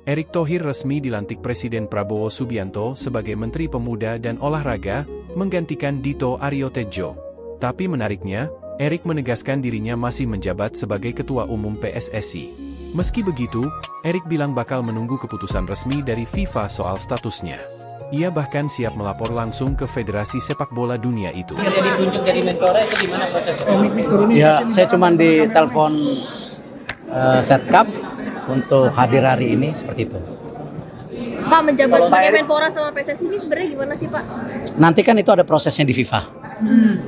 Erick Thohir resmi dilantik Presiden Prabowo Subianto sebagai Menteri Pemuda dan Olahraga, menggantikan Dito Aryo Tejo. Tapi menariknya, Erick menegaskan dirinya masih menjabat sebagai Ketua Umum PSSI. Meski begitu, Erick bilang bakal menunggu keputusan resmi dari FIFA soal statusnya. Ia bahkan siap melapor langsung ke Federasi Sepak Bola Dunia itu. Ditunjuk jadi Menpora itu gimana prosesnya? Ya, saya cuma ditelepon Setkap untuk hadir hari ini seperti itu. Pak, menjabat sebagai Menpora sama PSSI ini sebenarnya gimana sih, Pak? Nanti kan itu ada prosesnya di FIFA.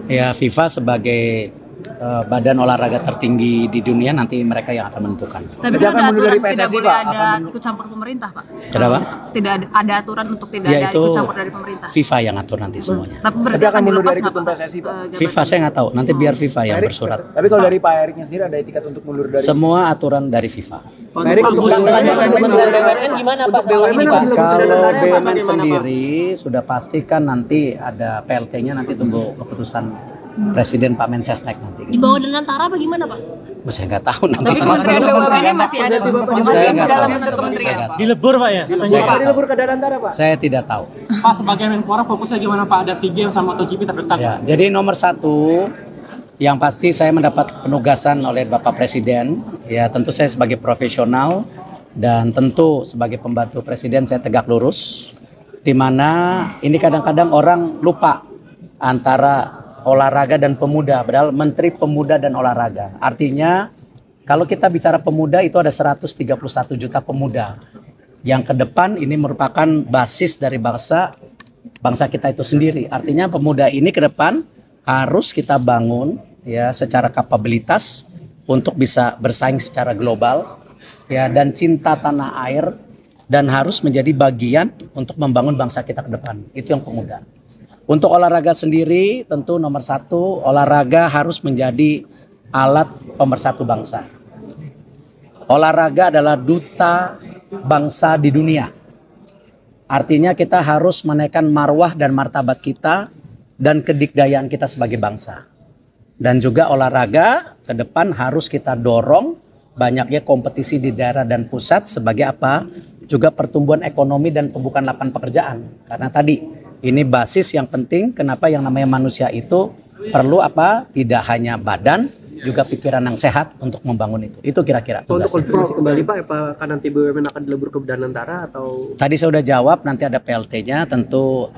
Ya, FIFA sebagai badan olahraga tertinggi di dunia, nanti mereka yang akan menentukan. Tapi kan ada aturan tidak boleh ada ikut campur pemerintah, Pak. Kenapa? Tidak ada aturan untuk tidak Ya, ada itu ikut campur dari pemerintah. FIFA yang atur nanti semuanya. Tapi berarti akan mundur dilepas dari nggak, ketum Pak? PSSI, Pak? FIFA saya nggak tahu, nanti biar FIFA yang bersurat. Tapi kalau dari Pak Eriknya sendiri ada etikat untuk mundur dari Semua aturan dari FIFA. Pak Erik untuk BUMN gimana Pak soal ini Pak? Kalau BUMN sendiri sudah pastikan nanti ada PLT-nya, nanti tunggu keputusan Presiden Pak Mensesnek nanti. Di bawah Danantara apa gimana, Pak? Saya nggak tahu nanti. Tapi Kementerian BUMN masih ada Saya nggak dalam tahu. bentuk kementerian. Dilebur Pak ya? dilebur ke Danantara, Pak. Saya tidak tahu. Pak sebagai Menpora fokusnya gimana Pak? Ada SEA Games sama MotoGP terdekat. Ya, jadi nomor satu yang pasti saya mendapat penugasan oleh Bapak Presiden. Ya, tentu saya sebagai profesional dan tentu sebagai pembantu Presiden saya tegak lurus. Di mana ini kadang-kadang orang lupa antara olahraga dan pemuda, padahal Menteri Pemuda dan Olahraga. Artinya kalau kita bicara pemuda itu ada 131 juta pemuda yang ke depan ini merupakan basis dari bangsa kita itu sendiri. Artinya pemuda ini ke depan harus kita bangun ya secara kapabilitas untuk bisa bersaing secara global ya, dan cinta tanah air, dan harus menjadi bagian untuk membangun bangsa kita ke depan. Itu yang pemuda. Untuk olahraga sendiri tentu nomor satu, olahraga harus menjadi alat pemersatu bangsa. Olahraga adalah duta bangsa di dunia. Artinya kita harus menaikkan marwah dan martabat kita dan kedikdayaan kita sebagai bangsa. Dan juga olahraga ke depan harus kita dorong banyaknya kompetisi di daerah dan pusat sebagai apa? Juga pertumbuhan ekonomi dan pembukaan lapangan pekerjaan. Karena tadi ini basis yang penting, kenapa yang namanya manusia itu perlu apa? Tidak hanya badan, juga pikiran yang sehat untuk membangun itu. Itu kira-kira tugasnya. Untuk konfirmasi kembali Pak, apakah nanti BUMN akan dilebur ke Danantara atau? Tadi saya sudah jawab, nanti ada PLT-nya, tentu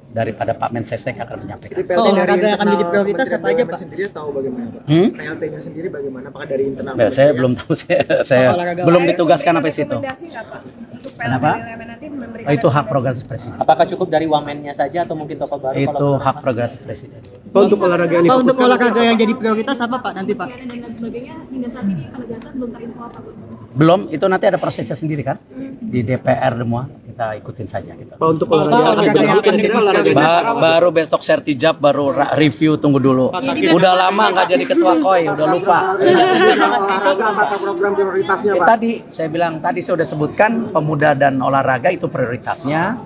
daripada Pak Mensesnek akan menyampaikan. olahraga yang akan jadi prioritas apa aja, Pak? Sendiri tahu bagaimana, Pak? PLT-nya sendiri bagaimana? Apakah dari internal? Saya belum tahu, saya belum ditugaskan sampai situ. Kenapa? Oh, itu hak prerogatif Presiden. Apakah cukup dari Wamennya saja atau mungkin tokoh baru? Itu hak prerogatif Presiden. Pak untuk olahraga ini Pak, untuk olahraga yang jadi prioritas apa, Pak, nanti, Pak? Dan sebagainya hingga saat ini penegasan belum terinfo apa, Pak? Belum, itu nanti ada prosesnya sendiri kan? Di DPR semua, kita ikutin saja. Gitu. Pak untuk olahraga Baru besok sertijab, baru review, tunggu dulu. Udah lama nggak jadi ketua KOI, udah lupa. Program prioritasnya, Pak? Tadi saya bilang, tadi saya udah sebutkan pemuda dan olahraga itu prioritasnya.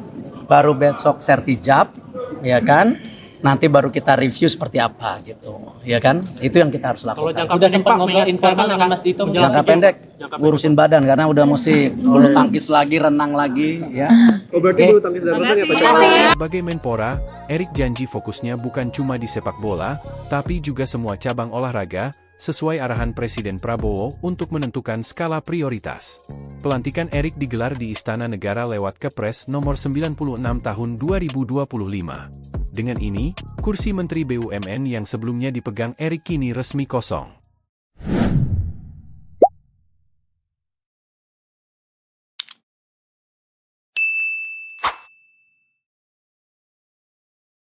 Baru besok sertijab, ya kan? Nanti baru kita review seperti apa gitu, ya kan? Itu yang kita harus lakukan. Udah sempat ngobrol informal dengan Mas Dito? Jangka pendek, ngurusin badan karena udah mesti bulu tangkis lagi, renang lagi, ya. Oh, berarti bulu tangkis dan renang ya, Pak? Sebagai Menpora, Erick janji fokusnya bukan cuma di sepak bola, tapi juga semua cabang olahraga, sesuai arahan Presiden Prabowo untuk menentukan skala prioritas. Pelantikan Erick digelar di Istana Negara lewat Kepres nomor 96 tahun 2025. Dengan ini, kursi Menteri BUMN yang sebelumnya dipegang Erick kini resmi kosong.